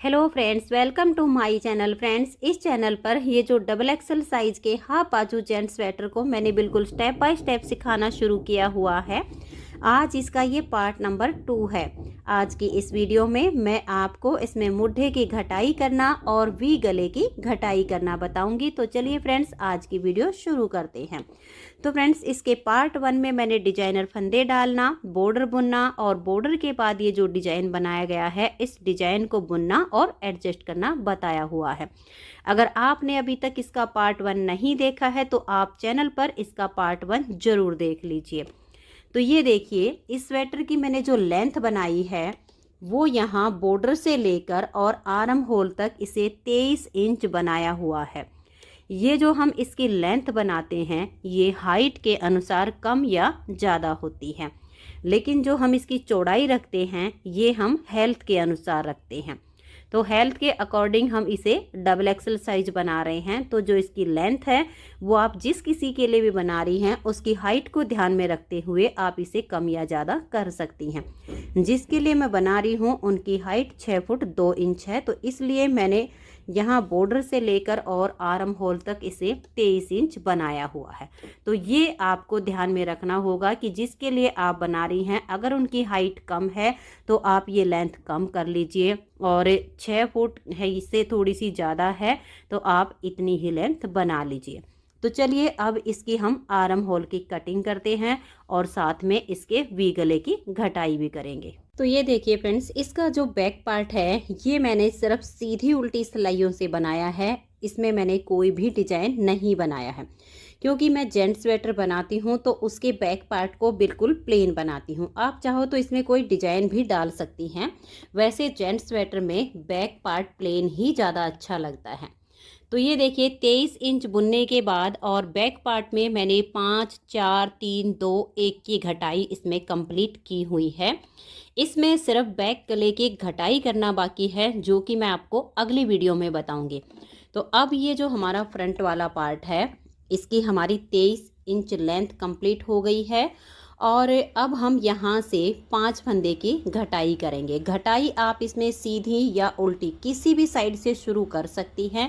Hello friends, welcome to my channel. Friends, इस channel पर ये जो डबल एक्सल साइज़ के हाफ बाजू जेंट्स स्वेटर को मैंने बिल्कुल स्टेप बाय स्टेप सिखाना शुरू किया हुआ है। आज इसका ये पार्ट नंबर 2 है। आज की इस वीडियो में मैं आपको इसमें मुड्ढे की घटाई करना और वी गले की घटाई करना बताऊंगी। तो चलिए फ्रेंड्स, आज की वीडियो शुरू करते हैं। तो फ्रेंड्स, इसके पार्ट 1 में मैंने डिजाइनर फंदे डालना, बॉर्डर बुनना और बॉर्डर के बाद ये जो डिजाइन बनाया गया है इस डिजाइन को बुनना और एडजस्ट करना बताया हुआ है। अगर आपने अभी तक इसका पार्ट 1 नहीं देखा है तो आप चैनल पर इसका पार्ट 1 जरूर देख लीजिए। तो ये देखिए, इस स्वेटर की मैंने जो लेंथ बनाई है वो यहाँ बॉर्डर से लेकर और आर्म होल तक इसे 23 इंच बनाया हुआ है। ये जो हम इसकी लेंथ बनाते हैं ये हाइट के अनुसार कम या ज़्यादा होती है, लेकिन जो हम इसकी चौड़ाई रखते हैं ये हम हेल्थ के अनुसार रखते हैं। तो हेल्थ के अकॉर्डिंग हम इसे डबल एक्सल साइज बना रहे हैं। तो जो इसकी लेंथ है वो आप जिस किसी के लिए भी बना रही हैं उसकी हाइट को ध्यान में रखते हुए आप इसे कम या ज़्यादा कर सकती हैं। जिसके लिए मैं बना रही हूँ उनकी हाइट 6 फुट 2 इंच है, तो इसलिए मैंने यहाँ बॉर्डर से लेकर और आर्म होल तक इसे 23 इंच बनाया हुआ है। तो ये आपको ध्यान में रखना होगा कि जिसके लिए आप बना रही हैं अगर उनकी हाइट कम है तो आप ये लेंथ कम कर लीजिए, और 6 फुट है इससे थोड़ी सी ज़्यादा है तो आप इतनी ही लेंथ बना लीजिए। तो चलिए अब इसकी हम आर्म होल की कटिंग करते हैं और साथ में इसके वी गले की घटाई भी करेंगे। तो ये देखिए फ्रेंड्स, इसका जो बैक पार्ट है ये मैंने सिर्फ सीधी उल्टी सिलाइयों से बनाया है। इसमें मैंने कोई भी डिजाइन नहीं बनाया है, क्योंकि मैं जेंट्स स्वेटर बनाती हूँ तो उसके बैक पार्ट को बिल्कुल प्लेन बनाती हूँ। आप चाहो तो इसमें कोई डिजाइन भी डाल सकती हैं। वैसे जेंट्स स्वेटर में बैक पार्ट प्लेन ही ज़्यादा अच्छा लगता है। तो ये देखिए 23 इंच बुनने के बाद और बैक पार्ट में मैंने 5 4 3 2 1 की घटाई इसमें कंप्लीट की हुई है। इसमें सिर्फ बैक गले की घटाई करना बाकी है, जो कि मैं आपको अगली वीडियो में बताऊंगी। तो अब ये जो हमारा फ्रंट वाला पार्ट है इसकी हमारी 23 इंच लेंथ कंप्लीट हो गई है, और अब हम यहाँ से 5 फंदे की घटाई करेंगे। घटाई आप इसमें सीधी या उल्टी किसी भी साइड से शुरू कर सकती हैं,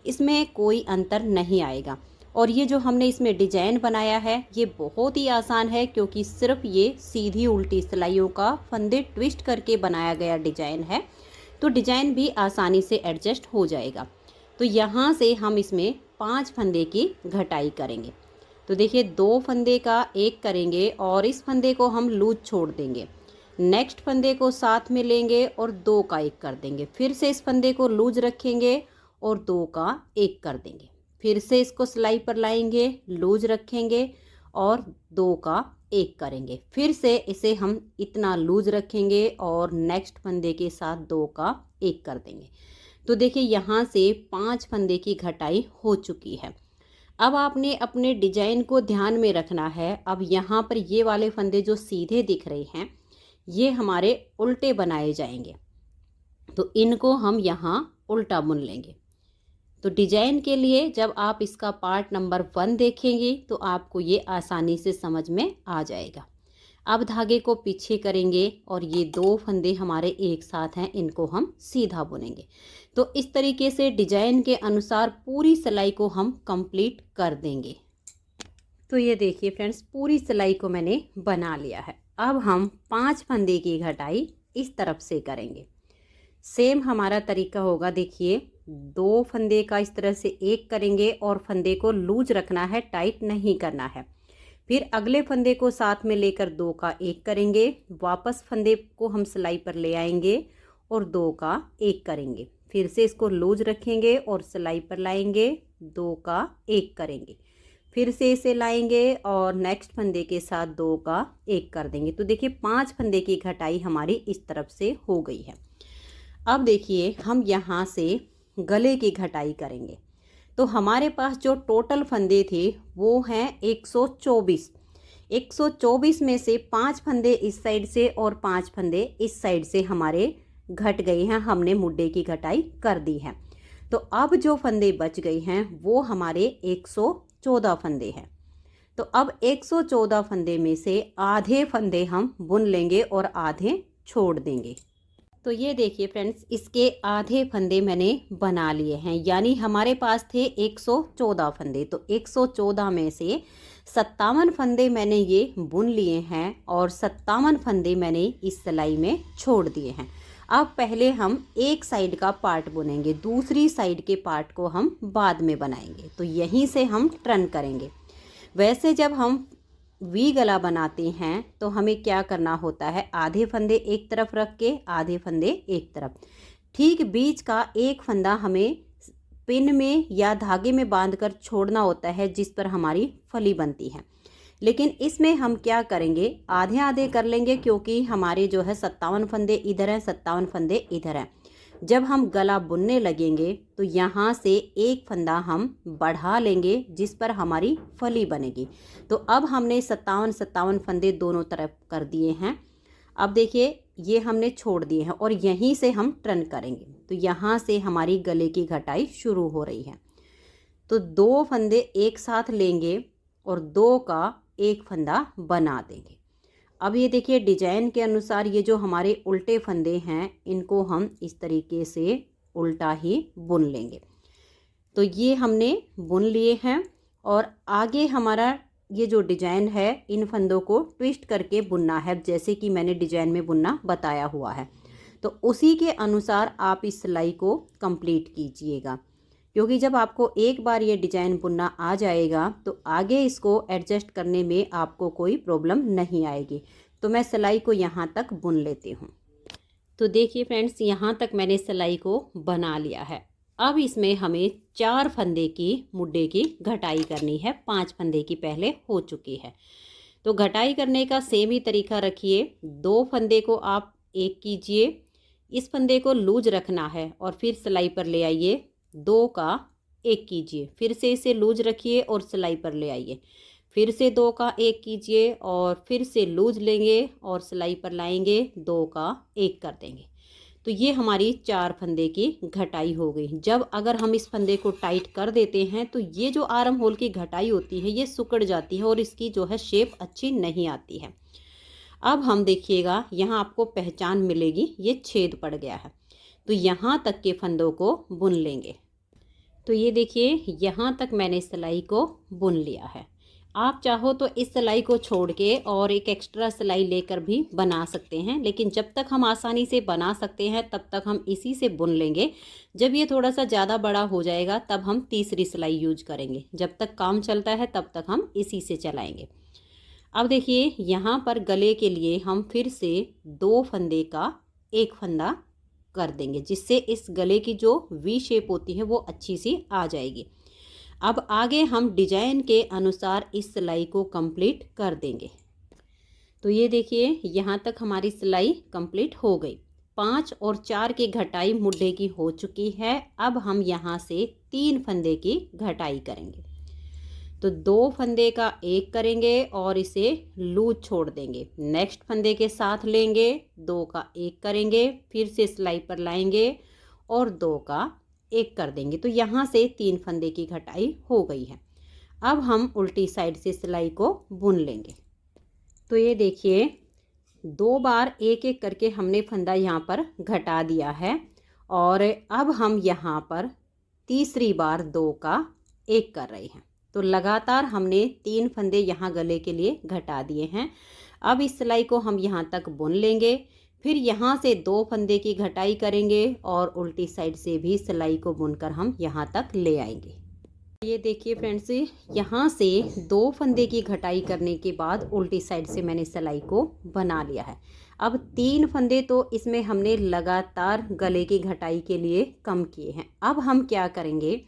इसमें कोई अंतर नहीं आएगा। और ये जो हमने इसमें डिजाइन बनाया है ये बहुत ही आसान है, क्योंकि सिर्फ ये सीधी उल्टी सिलाइयों का फंदे ट्विस्ट करके बनाया गया डिजाइन है, तो डिजाइन भी आसानी से एडजस्ट हो जाएगा। तो यहाँ से हम इसमें 5 फंदे की घटाई करेंगे। तो देखिए 2 फंदे का एक करेंगे और इस फंदे को हम लूज छोड़ देंगे। नेक्स्ट फंदे को साथ में लेंगे और 2 का एक कर देंगे। फिर से इस फंदे को लूज रखेंगे और 2 का एक कर देंगे। फिर से इसको सिलाई पर लाएंगे, लूज रखेंगे और 2 का एक करेंगे। फिर से इसे हम इतना लूज रखेंगे और नेक्स्ट फंदे के साथ 2 का एक कर देंगे। तो देखिए यहाँ से 5 फंदे की घटाई हो चुकी है। अब आपने अपने डिजाइन को ध्यान में रखना है। अब यहाँ पर ये वाले फंदे जो सीधे दिख रहे हैं ये हमारे उल्टे बनाए जाएंगे, तो इनको हम यहाँ उल्टा बुन लेंगे। तो डिजाइन के लिए जब आप इसका पार्ट नंबर 1 देखेंगे तो आपको ये आसानी से समझ में आ जाएगा। अब धागे को पीछे करेंगे और ये 2 फंदे हमारे एक साथ हैं, इनको हम सीधा बुनेंगे। तो इस तरीके से डिजाइन के अनुसार पूरी सिलाई को हम कंप्लीट कर देंगे। तो ये देखिए फ्रेंड्स, पूरी सिलाई को मैंने बना लिया है। अब हम 5 फंदे की घटाई इस तरफ से करेंगे। सेम हमारा तरीका होगा। देखिए 2 फंदे का इस तरह से एक करेंगे और फंदे को लूज रखना है, टाइट नहीं करना है। फिर अगले फंदे को साथ में लेकर 2 का एक करेंगे। वापस फंदे को हम सिलाई पर ले आएंगे और 2 का एक करेंगे। फिर से इसको लूज रखेंगे और सिलाई पर लाएंगे, 2 का एक करेंगे। फिर से इसे लाएंगे और नेक्स्ट फंदे के साथ 2 का एक कर देंगे। तो देखिए 5 फंदे की घटाई हमारी इस तरफ से हो गई है। अब देखिए हम यहाँ से गले की घटाई करेंगे। तो हमारे पास जो टोटल फंदे थे वो हैं 124। 124 में से 5 फंदे इस साइड से और 5 फंदे इस साइड से हमारे घट गए हैं, हमने मुड्ढे की घटाई कर दी है। तो अब जो फंदे बच गए हैं वो हमारे 114 फंदे हैं। तो अब 114 फंदे में से आधे फंदे हम बुन लेंगे और आधे छोड़ देंगे। तो ये देखिए फ्रेंड्स, इसके आधे फंदे मैंने बना लिए हैं, यानी हमारे पास थे 114 फंदे। तो 114 में से 57 फंदे मैंने ये बुन लिए हैं और 57 फंदे मैंने इस सिलाई में छोड़ दिए हैं। अब पहले हम एक साइड का पार्ट बुनेंगे, दूसरी साइड के पार्ट को हम बाद में बनाएंगे। तो यहीं से हम टर्न करेंगे। वैसे जब हम वी गला बनाते हैं तो हमें क्या करना होता है, आधे फंदे एक तरफ रख के आधे फंदे एक तरफ, ठीक बीच का एक फंदा हमें पिन में या धागे में बांधकर छोड़ना होता है, जिस पर हमारी फली बनती है। लेकिन इसमें हम क्या करेंगे, आधे आधे कर लेंगे, क्योंकि हमारे जो है 57 फंदे इधर हैं, 57 फंदे इधर हैं। जब हम गला बुनने लगेंगे तो यहाँ से एक फंदा हम बढ़ा लेंगे, जिस पर हमारी फली बनेगी। तो अब हमने 57 फंदे दोनों तरफ कर दिए हैं। अब देखिए ये हमने छोड़ दिए हैं और यहीं से हम टर्न करेंगे। तो यहाँ से हमारी गले की घटाई शुरू हो रही है। तो 2 फंदे एक साथ लेंगे और 2 का एक फंदा बना देंगे। अब ये देखिए डिजाइन के अनुसार ये जो हमारे उल्टे फंदे हैं, इनको हम इस तरीके से उल्टा ही बुन लेंगे। तो ये हमने बुन लिए हैं और आगे हमारा ये जो डिजाइन है, इन फंदों को ट्विस्ट करके बुनना है, जैसे कि मैंने डिजाइन में बुनना बताया हुआ है। तो उसी के अनुसार आप इस सिलाई को कंप्लीट कीजिएगा, क्योंकि जब आपको एक बार ये डिजाइन बुनना आ जाएगा तो आगे इसको एडजस्ट करने में आपको कोई प्रॉब्लम नहीं आएगी। तो मैं सिलाई को यहाँ तक बुन लेती हूँ। तो देखिए फ्रेंड्स, यहाँ तक मैंने सिलाई को बना लिया है। अब इसमें हमें 4 फंदे की मुड्डे की घटाई करनी है। 5 फंदे की पहले हो चुकी है। तो घटाई करने का सेम ही तरीका रखिए। 2 फंदे को आप एक कीजिए, इस फंदे को लूज रखना है और फिर सिलाई पर ले आइए। 2 का एक कीजिए, फिर से इसे लूज रखिए और सिलाई पर ले आइए। फिर से 2 का एक कीजिए और फिर से लूज लेंगे और सिलाई पर लाएंगे, 2 का एक कर देंगे। तो ये हमारी 4 फंदे की घटाई हो गई। जब अगर हम इस फंदे को टाइट कर देते हैं तो ये जो आर्म होल की घटाई होती है ये सिकुड़ जाती है और इसकी जो है शेप अच्छी नहीं आती है। अब हम देखिएगा, यहाँ आपको पहचान मिलेगी, ये छेद पड़ गया है। तो यहाँ तक के फंदों को बुन लेंगे। तो ये देखिए यहाँ तक मैंने सिलाई को बुन लिया है। आप चाहो तो इस सिलाई को छोड़ के और एक एक्स्ट्रा सिलाई लेकर भी बना सकते हैं, लेकिन जब तक हम आसानी से बना सकते हैं तब तक हम इसी से बुन लेंगे। जब ये थोड़ा सा ज़्यादा बड़ा हो जाएगा तब हम तीसरी सिलाई यूज करेंगे। जब तक काम चलता है तब तक हम इसी से चलाएंगे। अब देखिए यहाँ पर गले के लिए हम फिर से 2 फंदे का एक फंदा कर देंगे, जिससे इस गले की जो वी शेप होती है वो अच्छी सी आ जाएगी। अब आगे हम डिजाइन के अनुसार इस सिलाई को कंप्लीट कर देंगे। तो ये देखिए यहाँ तक हमारी सिलाई कंप्लीट हो गई। 5 और 4 की घटाई मुड्ढे की हो चुकी है। अब हम यहाँ से 3 फंदे की घटाई करेंगे। तो 2 फंदे का एक करेंगे और इसे लूज छोड़ देंगे। नेक्स्ट फंदे के साथ लेंगे, 2 का एक करेंगे, फिर से सिलाई पर लाएंगे और 2 का एक कर देंगे। तो यहाँ से 3 फंदे की घटाई हो गई है। अब हम उल्टी साइड से सिलाई को बुन लेंगे। तो ये देखिए 2 बार एक एक करके हमने फंदा यहाँ पर घटा दिया है और अब हम यहाँ पर तीसरी बार 2 का एक कर रहे हैं। तो लगातार हमने 3 फंदे यहाँ गले के लिए घटा दिए हैं। अब इस सिलाई को हम यहाँ तक बुन लेंगे, फिर यहाँ से 2 फंदे की घटाई करेंगे और उल्टी साइड से भी सिलाई को बुनकर हम यहाँ तक ले आएंगे। ये देखिए फ्रेंड्स, यहाँ से 2 फंदे की घटाई करने के बाद उल्टी साइड से मैंने सिलाई को बना लिया है। अब 3 फंदे तो इसमें हमने लगातार गले की घटाई के लिए कम किए हैं। अब हम क्या करेंगे,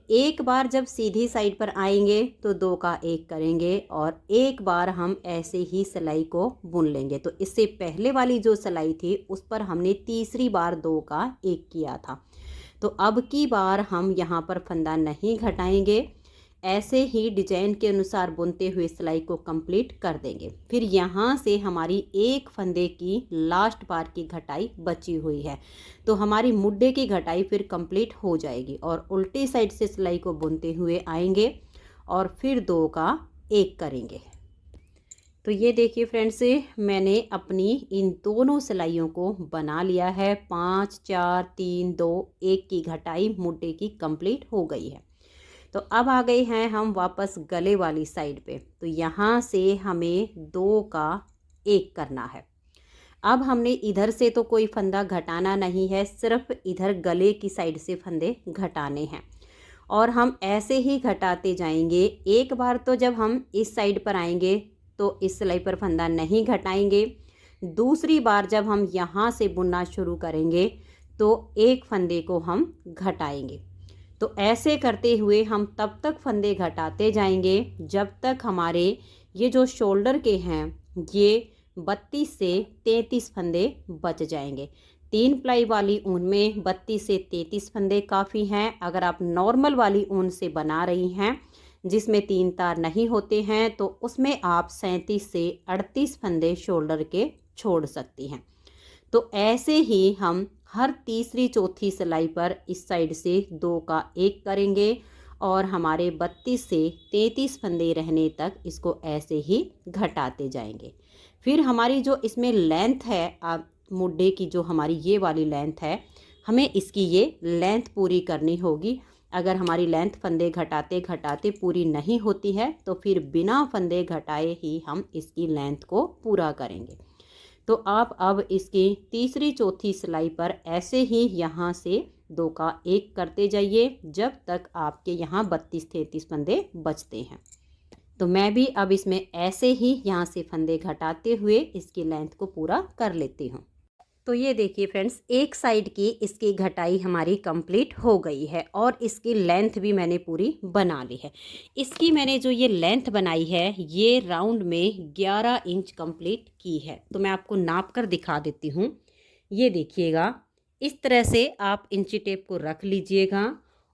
एक बार जब सीधी साइड पर आएंगे तो 2 का एक करेंगे और एक बार हम ऐसे ही सिलाई को बुन लेंगे। तो इससे पहले वाली जो सिलाई थी उस पर हमने तीसरी बार 2 का एक किया था। तो अब की बार हम यहाँ पर फंदा नहीं घटाएंगे, ऐसे ही डिजाइन के अनुसार बुनते हुए सिलाई को कंप्लीट कर देंगे। फिर यहाँ से हमारी एक फंदे की लास्ट बार की घटाई बची हुई है, तो हमारी मुड्ढे की घटाई फिर कंप्लीट हो जाएगी और उल्टी साइड से सिलाई को बुनते हुए आएंगे और फिर 2 का एक करेंगे। तो ये देखिए फ्रेंड्स, मैंने अपनी इन दोनों सिलाइयों को बना लिया है। 5 4 3 2 1 की घटाई मुड्डे की कंप्लीट हो गई है। तो अब आ गए हैं हम वापस गले वाली साइड पे। तो यहाँ से हमें 2 का 1 करना है। अब हमने इधर से तो कोई फंदा घटाना नहीं है, सिर्फ इधर गले की साइड से फंदे घटाने हैं और हम ऐसे ही घटाते जाएंगे। एक बार तो जब हम इस साइड पर आएंगे तो इस सिलाई पर फंदा नहीं घटाएंगे। दूसरी बार जब हम यहाँ से बुनना शुरू करेंगे तो एक फंदे को हम घटाएंगे। तो ऐसे करते हुए हम तब तक फंदे घटाते जाएंगे जब तक हमारे ये जो शोल्डर के हैं ये 32 से 33 फंदे बच जाएंगे। 3 प्लाई वाली ऊन में 32 से 33 फंदे काफ़ी हैं। अगर आप नॉर्मल वाली ऊन से बना रही हैं जिसमें 3 तार नहीं होते हैं तो उसमें आप 37 से 38 फंदे शोल्डर के छोड़ सकती हैं। तो ऐसे ही हम हर तीसरी चौथी सिलाई पर इस साइड से 2 का 1 करेंगे और हमारे 32 से 33 फंदे रहने तक इसको ऐसे ही घटाते जाएंगे। फिर हमारी जो इसमें लेंथ है, आप मुड्डे की जो हमारी ये वाली लेंथ है, हमें इसकी ये लेंथ पूरी करनी होगी। अगर हमारी लेंथ फंदे घटाते घटाते पूरी नहीं होती है तो फिर बिना फंदे घटाए ही हम इसकी लेंथ को पूरा करेंगे। तो आप अब इसकी तीसरी चौथी सिलाई पर ऐसे ही यहाँ से 2 का 1 करते जाइए जब तक आपके यहाँ 32-33 फंदे बचते हैं। तो मैं भी अब इसमें ऐसे ही यहाँ से फंदे घटाते हुए इसकी लेंथ को पूरा कर लेती हूँ। तो ये देखिए फ्रेंड्स, एक साइड की इसकी घटाई हमारी कंप्लीट हो गई है और इसकी लेंथ भी मैंने पूरी बना ली है। इसकी मैंने जो ये लेंथ बनाई है ये राउंड में 11 इंच कंप्लीट की है। तो मैं आपको नाप कर दिखा देती हूँ। ये देखिएगा, इस तरह से आप इंची टेप को रख लीजिएगा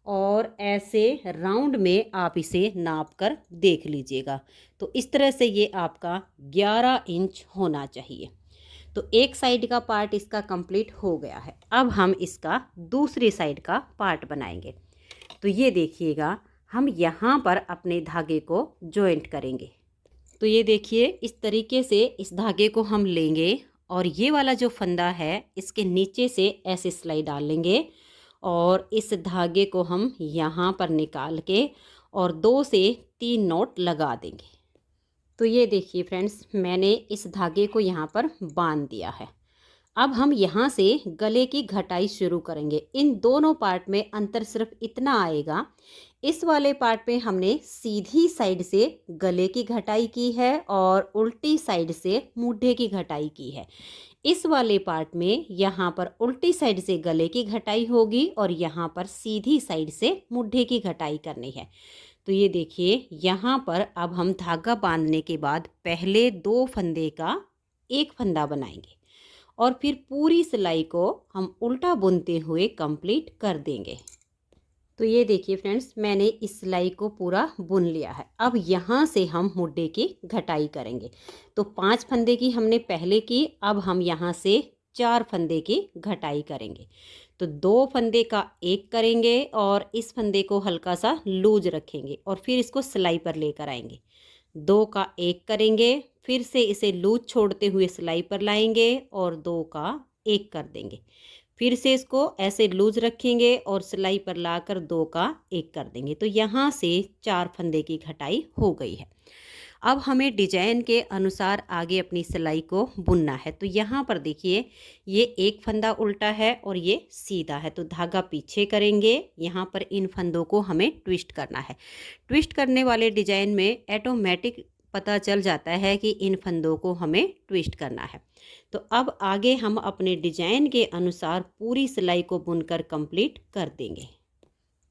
और ऐसे राउंड में आप इसे नाप कर देख लीजिएगा। तो इस तरह से ये आपका 11 इंच होना चाहिए। तो एक साइड का पार्ट इसका कंप्लीट हो गया है। अब हम इसका दूसरी साइड का पार्ट बनाएंगे। तो ये देखिएगा, हम यहाँ पर अपने धागे को जॉइंट करेंगे। तो ये देखिए, इस तरीके से इस धागे को हम लेंगे और ये वाला जो फंदा है इसके नीचे से ऐसे सिलाई डाल लेंगे और इस धागे को हम यहाँ पर निकाल के और 2 से 3 नॉट लगा देंगे। तो ये देखिए फ्रेंड्स, मैंने इस धागे को यहाँ पर बांध दिया है। अब हम यहाँ से गले की घटाई शुरू करेंगे। इन दोनों पार्ट में अंतर सिर्फ इतना आएगा, इस वाले पार्ट पे हमने सीधी साइड से गले की घटाई की है और उल्टी साइड से मूढ़े की घटाई की है। इस वाले पार्ट में यहाँ पर उल्टी साइड से गले की घटाई होगी और यहाँ पर सीधी साइड से मूढ़े की घटाई करनी है। तो ये देखिए, यहाँ पर अब हम धागा बांधने के बाद पहले 2 फंदे का 1 फंदा बनाएंगे और फिर पूरी सिलाई को हम उल्टा बुनते हुए कंप्लीट कर देंगे। तो ये देखिए फ्रेंड्स, मैंने इस सिलाई को पूरा बुन लिया है। अब यहाँ से हम मुड्डे की घटाई करेंगे। तो 5 फंदे की हमने पहले की, अब हम यहाँ से 4 फंदे की घटाई करेंगे। तो 2 फंदे का 1 करेंगे और इस फंदे को हल्का सा लूज रखेंगे और फिर इसको सिलाई पर लेकर आएंगे। 2 का 1 करेंगे, फिर से इसे लूज छोड़ते हुए सिलाई पर लाएंगे और 2 का 1 कर देंगे। फिर से इसको ऐसे लूज रखेंगे और सिलाई पर लाकर 2 का 1 कर देंगे। तो यहाँ से 4 फंदे की घटाई हो गई है। अब हमें डिजाइन के अनुसार आगे अपनी सिलाई को बुनना है। तो यहाँ पर देखिए, ये एक फंदा उल्टा है और ये सीधा है, तो धागा पीछे करेंगे। यहाँ पर इन फंदों को हमें ट्विस्ट करना है। ट्विस्ट करने वाले डिजाइन में ऑटोमेटिक पता चल जाता है कि इन फंदों को हमें ट्विस्ट करना है। तो अब आगे हम अपने डिजाइन के अनुसार पूरी सिलाई को बुनकर कंप्लीट कर देंगे।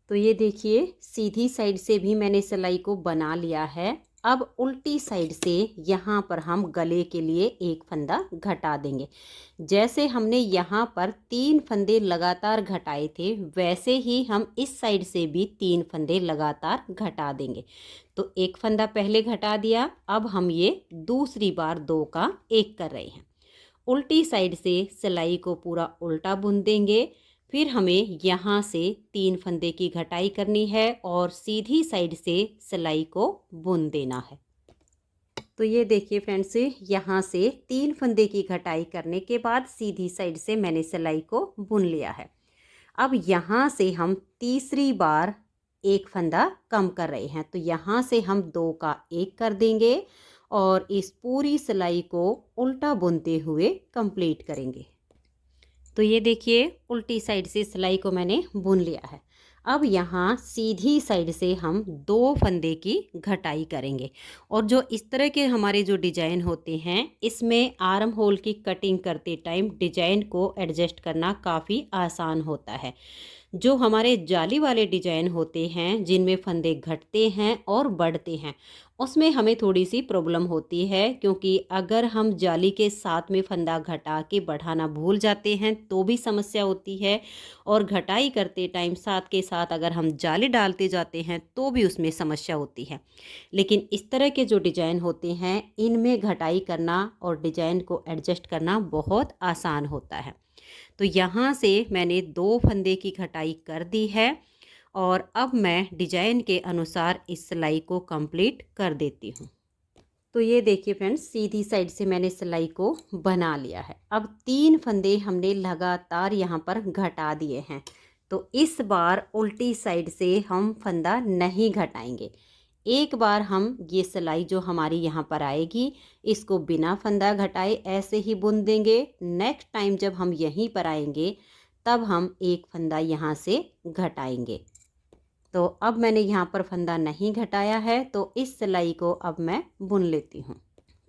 तो ये देखिए, सीधी साइड से भी मैंने सिलाई को बना लिया है। अब उल्टी साइड से यहाँ पर हम गले के लिए 1 फंदा घटा देंगे। जैसे हमने यहाँ पर 3 फंदे लगातार घटाए थे, वैसे ही हम इस साइड से भी 3 फंदे लगातार घटा देंगे। तो 1 फंदा पहले घटा दिया, अब हम ये दूसरी बार 2 का 1 कर रहे हैं। उल्टी साइड से सिलाई को पूरा उल्टा बुन देंगे। फिर हमें यहाँ से 3 फंदे की घटाई करनी है और सीधी साइड से सिलाई को बुन देना है। तो तो ये देखिए फ्रेंड्स, यहाँ से 3 फंदे की घटाई करने के बाद सीधी साइड से मैंने सिलाई को बुन लिया है। अब यहाँ से हम तीसरी बार एक फंदा कम कर रहे हैं, तो यहाँ से हम 2 का 1 कर देंगे और इस पूरी सिलाई को उल्टा बुनते हुए कंप्लीट करेंगे। तो ये देखिए उल्टी साइड से सिलाई को मैंने बुन लिया है। अब यहाँ सीधी साइड से हम 2 फंदे की घटाई करेंगे और जो इस तरह के हमारे जो डिजाइन होते हैं, इसमें आर्म होल की कटिंग करते टाइम डिजाइन को एडजस्ट करना काफ़ी आसान होता है। जो हमारे जाली वाले डिजाइन होते हैं जिनमें फंदे घटते हैं और बढ़ते हैं, उसमें हमें थोड़ी सी प्रॉब्लम होती है, क्योंकि अगर हम जाली के साथ में फंदा घटा के बढ़ाना भूल जाते हैं तो भी समस्या होती है, और घटाई करते टाइम साथ के साथ अगर हम जाली डालते जाते हैं तो भी उसमें समस्या होती है। लेकिन इस तरह के जो डिजाइन होते हैं, इनमें घटाई करना और डिजाइन को एडजस्ट करना बहुत आसान होता है। तो यहाँ से मैंने 2 फंदे की घटाई कर दी है और अब मैं डिजाइन के अनुसार इस सिलाई को कंप्लीट कर देती हूँ। तो ये देखिए फ्रेंड्स, सीधी साइड से मैंने सिलाई को बना लिया है। अब 3 फंदे हमने लगातार यहाँ पर घटा दिए हैं, तो इस बार उल्टी साइड से हम फंदा नहीं घटाएंगे। एक बार हम ये सिलाई जो हमारी यहाँ पर आएगी, इसको बिना फंदा घटाए ऐसे ही बुन देंगे। नेक्स्ट टाइम जब हम यहीं पर आएंगे तब हम एक फंदा यहाँ से घटाएंगे। तो अब मैंने यहाँ पर फंदा नहीं घटाया है, तो इस सिलाई को अब मैं बुन लेती हूँ।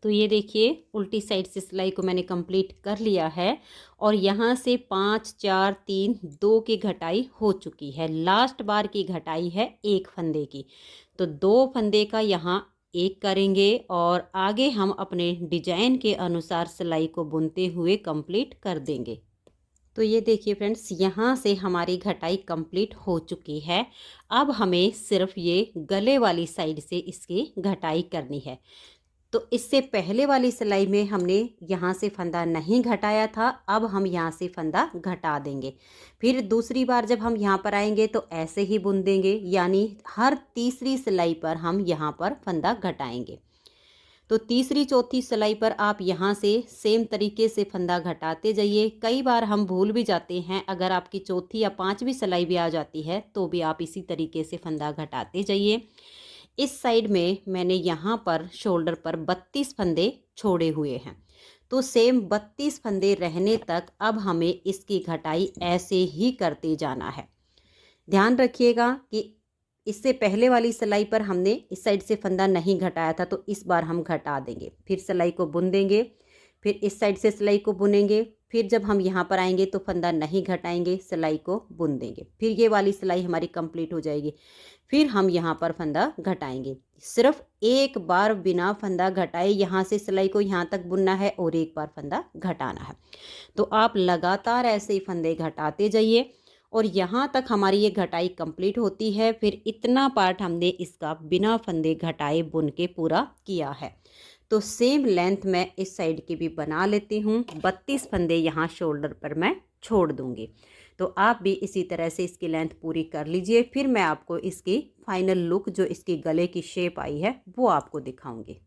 तो ये देखिए उल्टी साइड से सिलाई को मैंने कंप्लीट कर लिया है और यहाँ से 5 4 3 2 की घटाई हो चुकी है। लास्ट बार की घटाई है एक फंदे की, तो 2 फंदे का यहाँ 1 करेंगे और आगे हम अपने डिजाइन के अनुसार सिलाई को बुनते हुए कंप्लीट कर देंगे। तो ये देखिए फ्रेंड्स, यहाँ से हमारी घटाई कंप्लीट हो चुकी है। अब हमें सिर्फ ये गले वाली साइड से इसकी घटाई करनी है। तो इससे पहले वाली सिलाई में हमने यहाँ से फंदा नहीं घटाया था, अब हम यहाँ से फंदा घटा देंगे। फिर दूसरी बार जब हम यहाँ पर आएंगे तो ऐसे ही बुन देंगे, यानी हर तीसरी सिलाई पर हम यहाँ पर फंदा घटाएंगे। तो तीसरी चौथी सिलाई पर आप यहाँ से सेम तरीके से फंदा घटाते जाइए। कई बार हम भूल भी जाते हैं, अगर आपकी चौथी या 5वीं सिलाई भी आ जाती है तो भी आप इसी तरीके से फंदा घटाते जाइए। इस साइड में मैंने यहाँ पर शोल्डर पर 32 फंदे छोड़े हुए हैं, तो सेम 32 फंदे रहने तक अब हमें इसकी घटाई ऐसे ही करते जाना है। ध्यान रखिएगा कि इससे पहले वाली सिलाई पर हमने इस साइड से फंदा नहीं घटाया था, तो इस बार हम घटा देंगे। फिर सिलाई को बुन देंगे, फिर इस साइड से सिलाई को बुनेंगे, फिर जब हम यहाँ पर आएंगे तो फंदा नहीं घटाएंगे, सिलाई को बुन देंगे। फिर ये वाली सिलाई हमारी कंप्लीट हो जाएगी, फिर हम यहाँ पर फंदा घटाएंगे। सिर्फ एक बार बिना फंदा घटाए यहाँ से सिलाई को यहाँ तक बुनना है और एक बार फंदा घटाना है। तो आप लगातार ऐसे ही फंदे घटाते जाइए और यहाँ तक हमारी ये घटाई कंप्लीट होती है। फिर इतना पार्ट हमने इसका बिना फंदे घटाए बुन के पूरा किया है। तो सेम लेंथ मैं इस साइड की भी बना लेती हूँ। 32 फंदे यहाँ शोल्डर पर मैं छोड़ दूँगी, तो आप भी इसी तरह से इसकी लेंथ पूरी कर लीजिए। फिर मैं आपको इसकी फाइनल लुक, जो इसकी गले की शेप आई है, वो आपको दिखाऊंगी।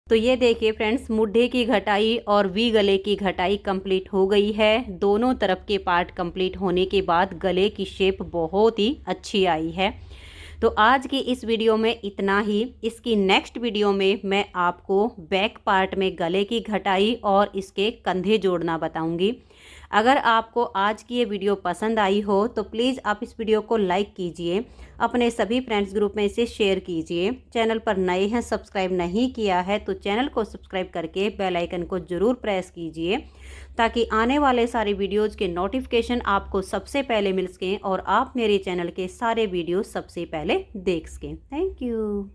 तो ये देखिए फ्रेंड्स, मुड्ढे की घटाई और वी गले की घटाई कंप्लीट हो गई है। दोनों तरफ के पार्ट कंप्लीट होने के बाद गले की शेप बहुत ही अच्छी आई है। तो आज की इस वीडियो में इतना ही। इसकी नेक्स्ट वीडियो में मैं आपको बैक पार्ट में गले की घटाई और इसके कंधे जोड़ना बताऊंगी। अगर आपको आज की ये वीडियो पसंद आई हो तो प्लीज़ आप इस वीडियो को लाइक कीजिए, अपने सभी फ्रेंड्स ग्रुप में इसे शेयर कीजिए। चैनल पर नए हैं, सब्सक्राइब नहीं किया है तो चैनल को सब्सक्राइब करके बेल आइकन को ज़रूर प्रेस कीजिए, ताकि आने वाले सारे वीडियोज़ के नोटिफिकेशन आपको सबसे पहले मिल सकें और आप मेरे चैनल के सारे वीडियो सबसे पहले देख सकें। Thank you.